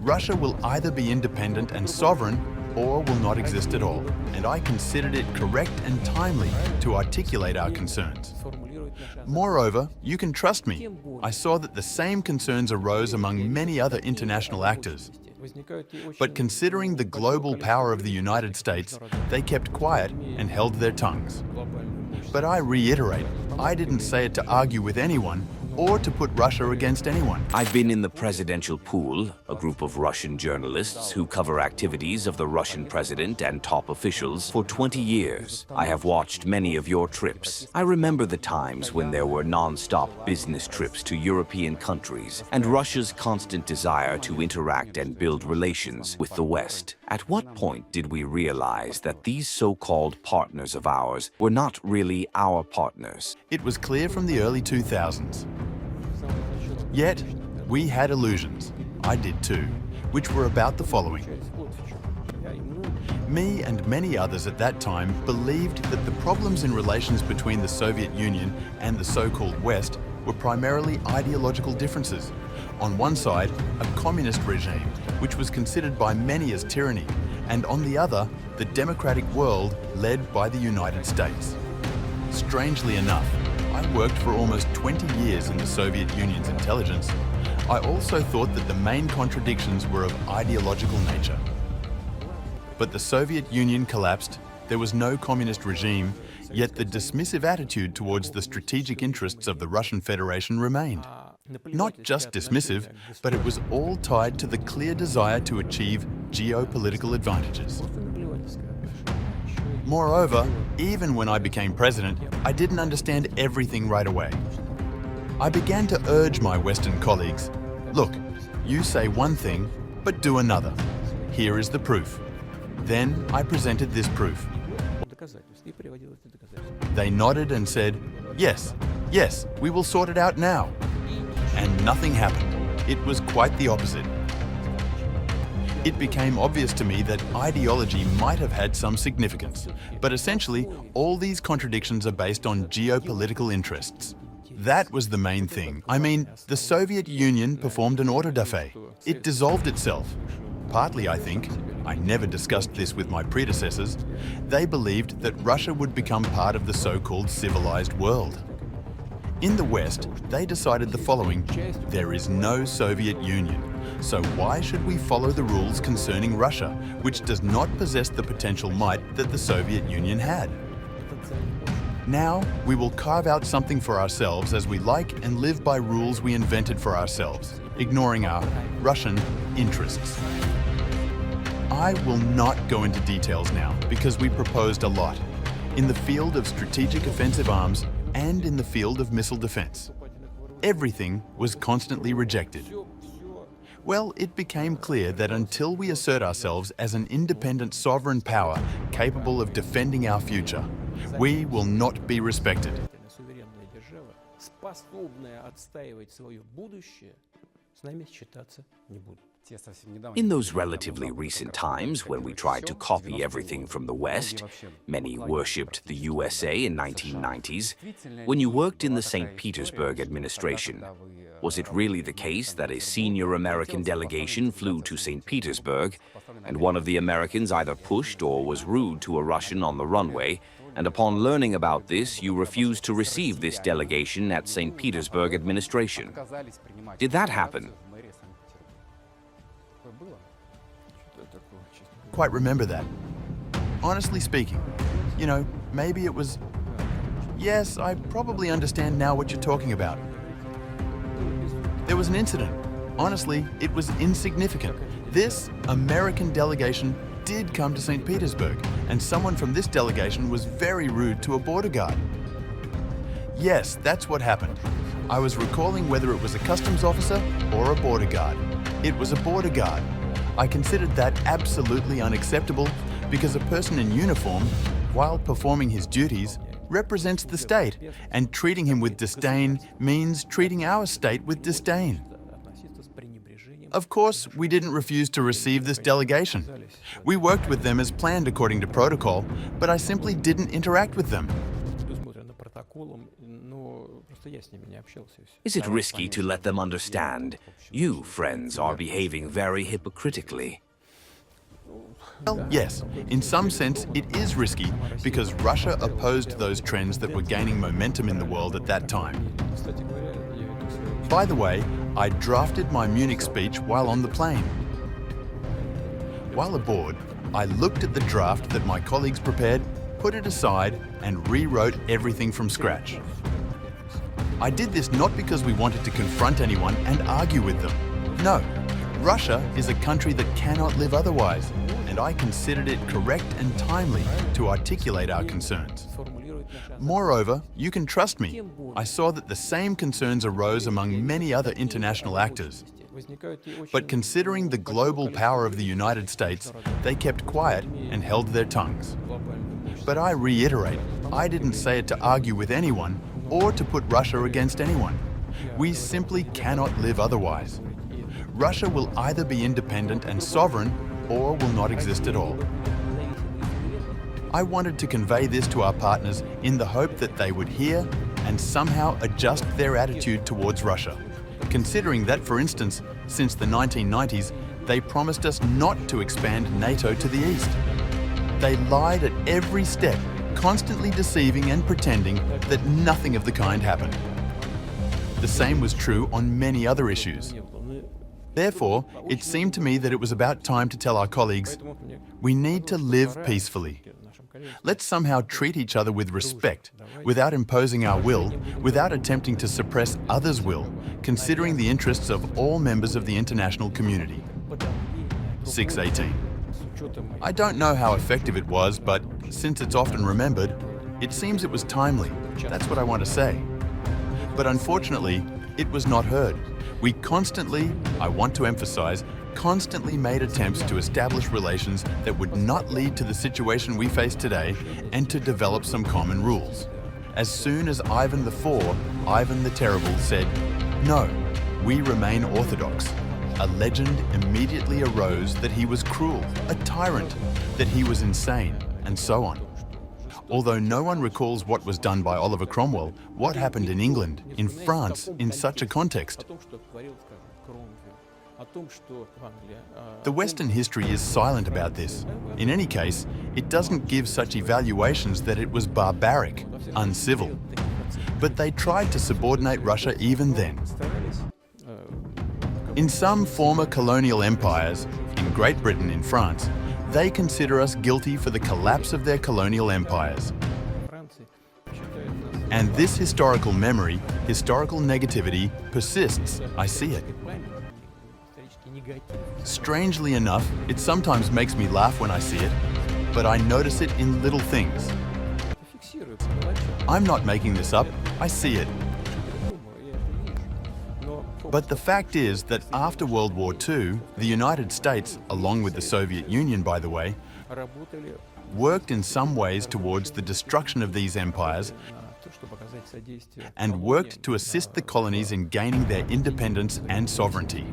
Russia will either be independent and sovereign or will not exist at all, and I considered it correct and timely to articulate our concerns. Moreover, you can trust me, I saw that the same concerns arose among many other international actors. But considering the global power of the United States, they kept quiet and held their tongues. But I reiterate, I didn't say it to argue with anyone or to put Russia against anyone. I've been in the presidential pool, a group of Russian journalists who cover activities of the Russian president and top officials, for 20 years. I have watched many of your trips. I remember the times when there were non-stop business trips to European countries and Russia's constant desire to interact and build relations with the West. At what point did we realize that these so-called partners of ours were not really our partners? It was clear from the early 2000s. Yet, we had illusions. I did too, which were about the following. Me and many others at that time believed that the problems in relations between the Soviet Union and the so-called West were primarily ideological differences. On one side, a communist regime, which was considered by many as tyranny, and on the other, the democratic world led by the United States. Strangely enough, I worked for almost 20 years in the Soviet Union's intelligence. I also thought that the main contradictions were of ideological nature. But the Soviet Union collapsed, there was no communist regime, yet the dismissive attitude towards the strategic interests of the Russian Federation remained. Not just dismissive, but it was all tied to the clear desire to achieve geopolitical advantages. Moreover, even when I became president, I didn't understand everything right away. I began to urge my Western colleagues, look, you say one thing, but do another. Here is the proof. Then I presented this proof. They nodded and said, yes, we will sort it out now. And nothing happened. It was quite the opposite. It became obvious to me that ideology might have had some significance, but essentially, all these contradictions are based on geopolitical interests. That was the main thing. I mean, the Soviet Union performed an auto da fe. It dissolved itself. Partly, I think, I never discussed this with my predecessors, they believed that Russia would become part of the so-called civilized world. In the West, they decided the following: there is no Soviet Union, so why should we follow the rules concerning Russia, which does not possess the potential might that the Soviet Union had? Now, we will carve out something for ourselves as we like and live by rules we invented for ourselves, ignoring our Russian interests. I will not go into details now because we proposed a lot in the field of strategic offensive arms and in the field of missile defense. Everything was constantly rejected. Well, it became clear that until we assert ourselves as an independent sovereign power capable of defending our future, we will not be respected. In those relatively recent times when we tried to copy everything from the West, many worshipped the USA in 1990s, when you worked in the St. Petersburg administration, was it really the case that a senior American delegation flew to St. Petersburg and one of the Americans either pushed or was rude to a Russian on the runway, and upon learning about this, you refused to receive this delegation at St. Petersburg administration? Did that happen? Quite remember that. Honestly speaking, maybe it was... Yes, I probably understand now what you're talking about. There was an incident. Honestly, it was insignificant. This American delegation did come to St. Petersburg, and someone from this delegation was very rude to a border guard. Yes, that's what happened. I was recalling whether it was a customs officer or a border guard. It was a border guard. I considered that absolutely unacceptable because a person in uniform, while performing his duties, represents the state, and treating him with disdain means treating our state with disdain. Of course, we didn't refuse to receive this delegation. We worked with them as planned according to protocol, but I simply didn't interact with them. Is it risky to let them understand you, friends, are behaving very hypocritically? Well, yes, in some sense it is risky because Russia opposed those trends that were gaining momentum in the world at that time. By the way, I drafted my Munich speech while on the plane. While aboard, I looked at the draft that my colleagues prepared, put it aside, and rewrote everything from scratch. I did this not because we wanted to confront anyone and argue with them. No, Russia is a country that cannot live otherwise, and I considered it correct and timely to articulate our concerns. Moreover, you can trust me, I saw that the same concerns arose among many other international actors. But considering the global power of the United States, they kept quiet and held their tongues. But I reiterate, I didn't say it to argue with anyone or to put Russia against anyone. We simply cannot live otherwise. Russia will either be independent and sovereign or will not exist at all. I wanted to convey this to our partners in the hope that they would hear and somehow adjust their attitude towards Russia, considering that, for instance, since the 1990s, they promised us not to expand NATO to the east. They lied at every step, constantly deceiving and pretending that nothing of the kind happened. The same was true on many other issues. Therefore, it seemed to me that it was about time to tell our colleagues, we need to live peacefully. Let's somehow treat each other with respect, without imposing our will, without attempting to suppress others' will, considering the interests of all members of the international community. 618. I don't know how effective it was, but since it's often remembered, it seems it was timely. That's what I want to say. But unfortunately, it was not heard. We constantly, I want to emphasize, constantly made attempts to establish relations that would not lead to the situation we face today and to develop some common rules. As soon as Ivan IV, Ivan the Terrible, said, "No, we remain orthodox," a legend immediately arose that he was cruel, a tyrant, that he was insane, and so on. Although no one recalls what was done by Oliver Cromwell, what happened in England, in France, in such a context. The Western history is silent about this. In any case, it doesn't give such evaluations that it was barbaric, uncivil. But they tried to subordinate Russia even then. In some former colonial empires, in Great Britain, in France, they consider us guilty for the collapse of their colonial empires. And this historical memory, historical negativity, persists. I see it. Strangely enough, it sometimes makes me laugh when I see it, but I notice it in little things. I'm not making this up, I see it. But the fact is that after World War II, the United States, along with the Soviet Union by the way, worked in some ways towards the destruction of these empires and worked to assist the colonies in gaining their independence and sovereignty.